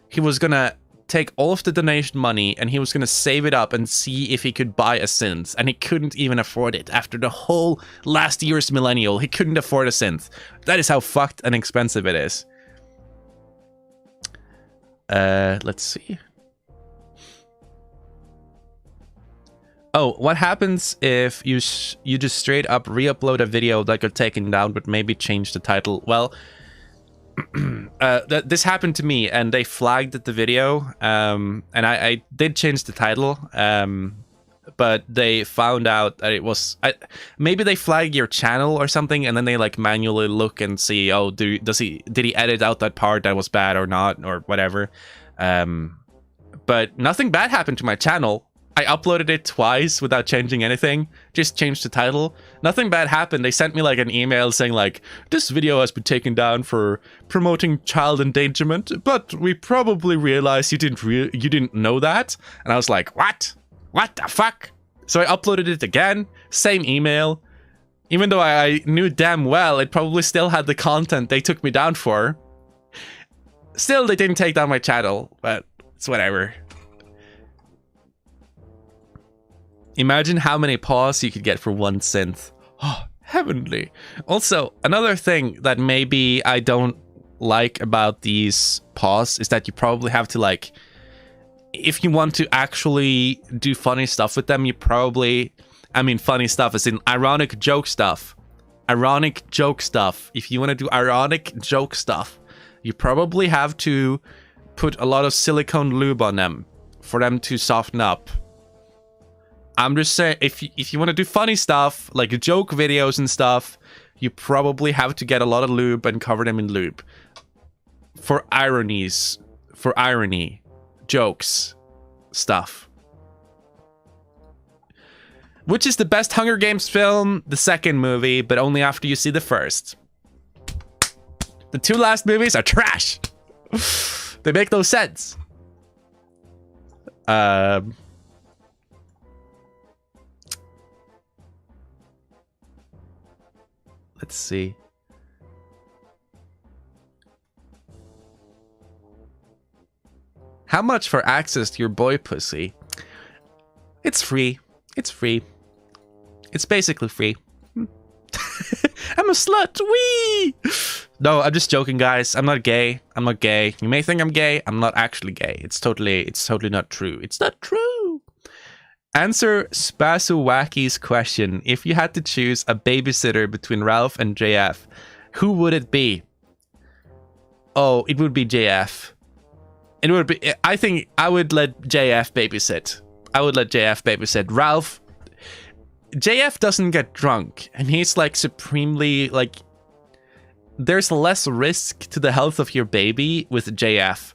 he was gonna take all of the donation money and he was gonna save it up and see if he could buy a synth, and he couldn't even afford it. After the whole last year's Millennial, he couldn't afford a synth. That is how fucked and expensive it is. Let's see. Oh, what happens if you just straight up re-upload a video that got taken down but maybe change the title? Well, this happened to me, and they flagged the video, and I did change the title, but they found out that it was... maybe they flag your channel or something, and then they like manually look and see, oh, did he edit out that part that was bad or not, or whatever. But nothing bad happened to my channel. I uploaded it twice without changing anything, just changed the title. Nothing bad happened. They sent me like an email saying like, this video has been taken down for promoting child endangerment, but we probably realized you didn't know that. And I was like, what? What the fuck? So I uploaded it again, same email. Even though I knew damn well it probably still had the content they took me down for. Still, they didn't take down my channel, but it's whatever. Imagine how many paws you could get for one synth. Oh, heavenly. Also, another thing that maybe I don't like about these paws is that you probably have to like... If you want to actually do funny stuff with them, you probably... I mean, funny stuff as in ironic joke stuff. Ironic joke stuff. If you want to do ironic joke stuff, you probably have to put a lot of silicone lube on them for them to soften up. I'm just saying, if you want to do funny stuff, like joke videos and stuff, you probably have to get a lot of lube and cover them in lube. For ironies. For irony. Jokes. Stuff. Which is the best Hunger Games film? The second movie, but only after you see the first. The two last movies are trash. They make no sense. Let's see. How much for access to your boy pussy? It's free. It's free. It's basically free. I'm a slut. Wee! No, I'm just joking, guys. I'm not gay. I'm not gay. You may think I'm gay. I'm not actually gay. It's totally not true. It's not true. Answer Spasuwaki's question. If you had to choose a babysitter between Ralph and JF, Who would it be? Oh, it would be JF. It would be. I think I would let JF babysit. Ralph. JF doesn't get drunk, and he's like supremely like. There's less risk to the health of your baby with JF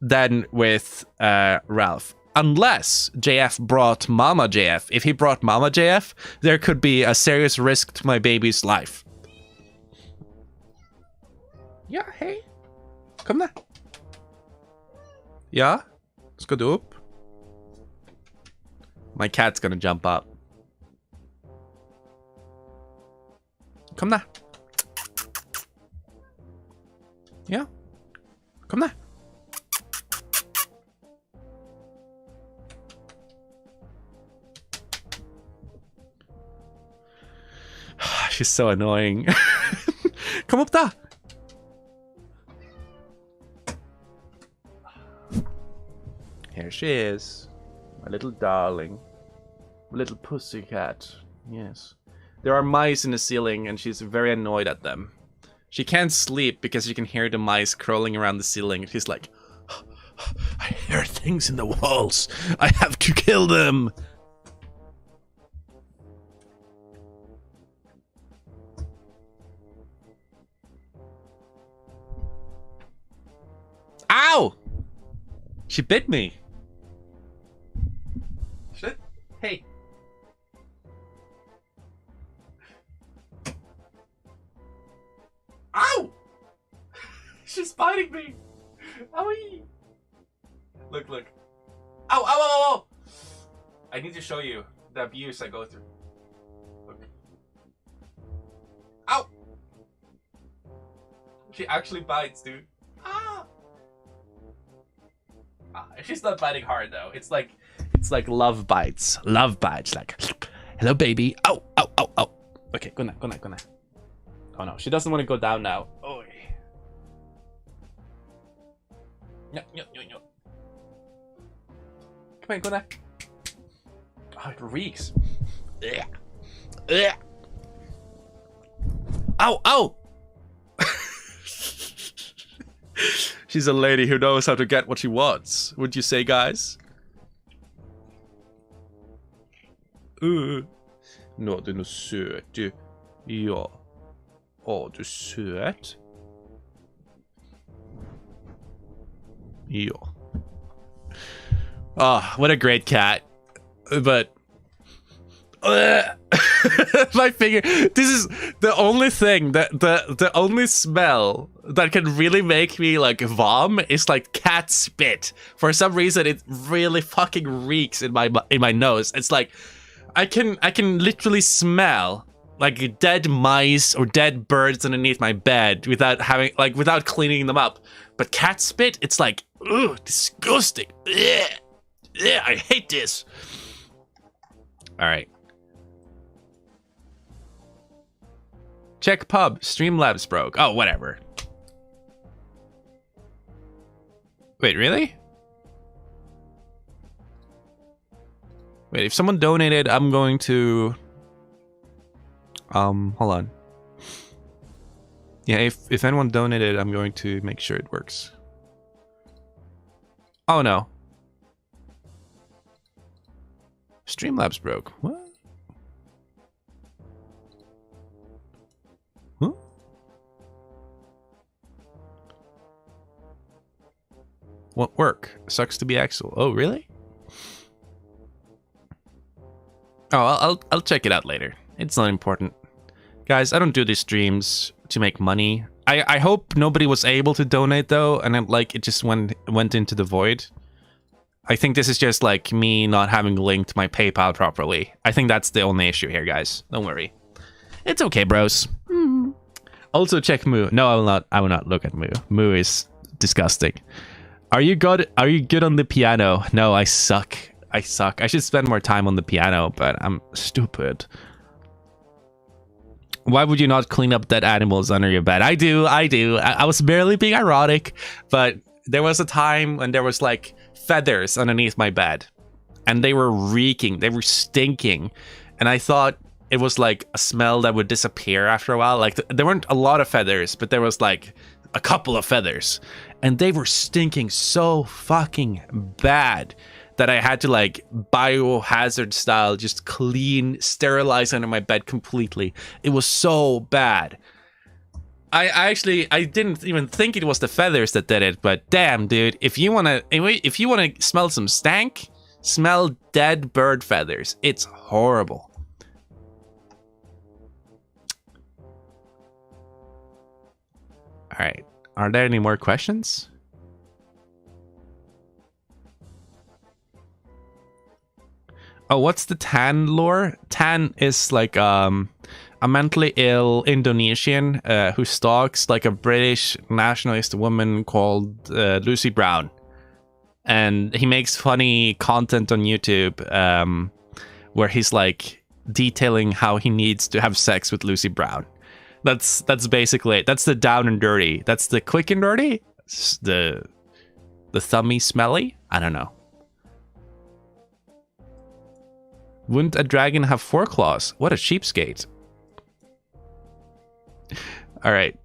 than with Ralph. Unless JF brought Mama JF. If he brought Mama JF, there could be a serious risk to my baby's life. Ja, hej. Kom där. Ja, ska du upp? My cat's gonna jump up. Kom där. Ja, kom där. She's so annoying. Kom upp där. Here she is. My little darling. My little pussycat. Yes. There are mice in the ceiling and she's very annoyed at them. She can't sleep because she can hear the mice crawling around the ceiling. She's like, I hear things in the walls. I have to kill them. Ow! She bit me. Shit. Hey. Ow! She's biting me. Owie. Look. Ow, ow, ow, ow. I need to show you the abuse I go through. Look. Ow! She actually bites, dude. Ah! She's not biting hard though. It's like love bites. Love bites. Like, hello, baby. Ow, ow, ow, ow. Okay, go now. Oh no, she doesn't want to go down now. Oh. No. Come on, go now. Oh, it reeks. Ow, ow. She's a lady who knows how to get what she wants. Would you say, guys? Nå, du är nog söt du. Ja. Åh, du är söt. Ja. Oh, what a great cat. But my finger. This is the only thing that the only smell that can really make me like vom is like cat spit. For some reason, it really fucking reeks in my nose. It's like I can literally smell like dead mice or dead birds underneath my bed without cleaning them up. But cat spit, it's like, ugh, disgusting. Ugh. Ugh, I hate this. All right. Check pub. Streamlabs broke. Oh, whatever. Wait, really? Wait, if someone donated, I'm going to... hold on. Yeah, if anyone donated, I'm going to make sure it works. Oh, no. Streamlabs broke. What? Huh? Won't work. Sucks to be Axel. Oh, really? Oh, I'll check it out later. It's not important. Guys, I don't do these streams to make money. I hope nobody was able to donate though, and it just went into the void. I think this is just like me not having linked my PayPal properly. I think that's the only issue here, guys. Don't worry. It's okay, bros. Also check Moo. No, I will not look at Moo. Moo is disgusting. Are you good on the piano? No, I suck. I should spend more time on the piano, but I'm stupid. Why would you not clean up dead animals under your bed? I do. I was barely being ironic, but there was a time when there was like feathers underneath my bed and they were reeking, they were stinking. And I thought, it was like a smell that would disappear after a while. Like there weren't a lot of feathers, but there was like a couple of feathers, and they were stinking so fucking bad that I had to like biohazard style just clean, sterilize under my bed completely. It was so bad. I didn't even think it was the feathers that did it, but damn, dude, if you wanna smell some stank, smell dead bird feathers. It's horrible. All right, are there any more questions? Oh, what's the Tan lore? Tan is like a mentally ill Indonesian who stalks like a British nationalist woman called Lucy Brown, and he makes funny content on YouTube where he's like detailing how he needs to have sex with Lucy Brown. That's basically it. That's the down and dirty. That's the quick and dirty. The thummy smelly. I don't know. Wouldn't a dragon have 4 claws? What a cheapskate. All right.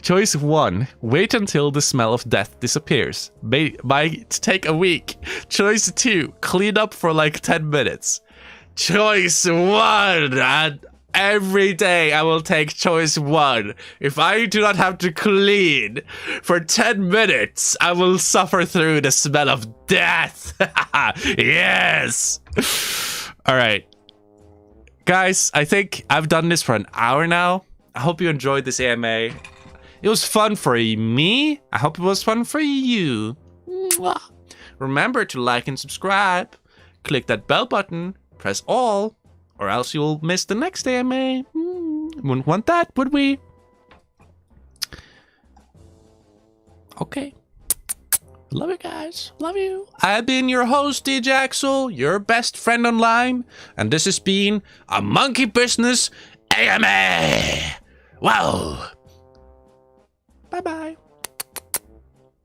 Choice 1. Wait until the smell of death disappears. Might take a week. Choice 2. Clean up for like 10 minutes. Choice 1. And every day I will take choice 1. If I do not have to clean for 10 minutes, I will suffer through the smell of death. Yes. All right. Guys, I think I've done this for an hour now. I hope you enjoyed this AMA. It was fun for me. I hope it was fun for you. Mwah. Remember to like and subscribe. Click that bell button. Press all. Or else you'll miss the next AMA. Wouldn't want that, would we? Okay. Love you guys. Love you. I've been your host, DJ Axel, your best friend online. And this has been a Monkey Business AMA. Wow. Bye-bye.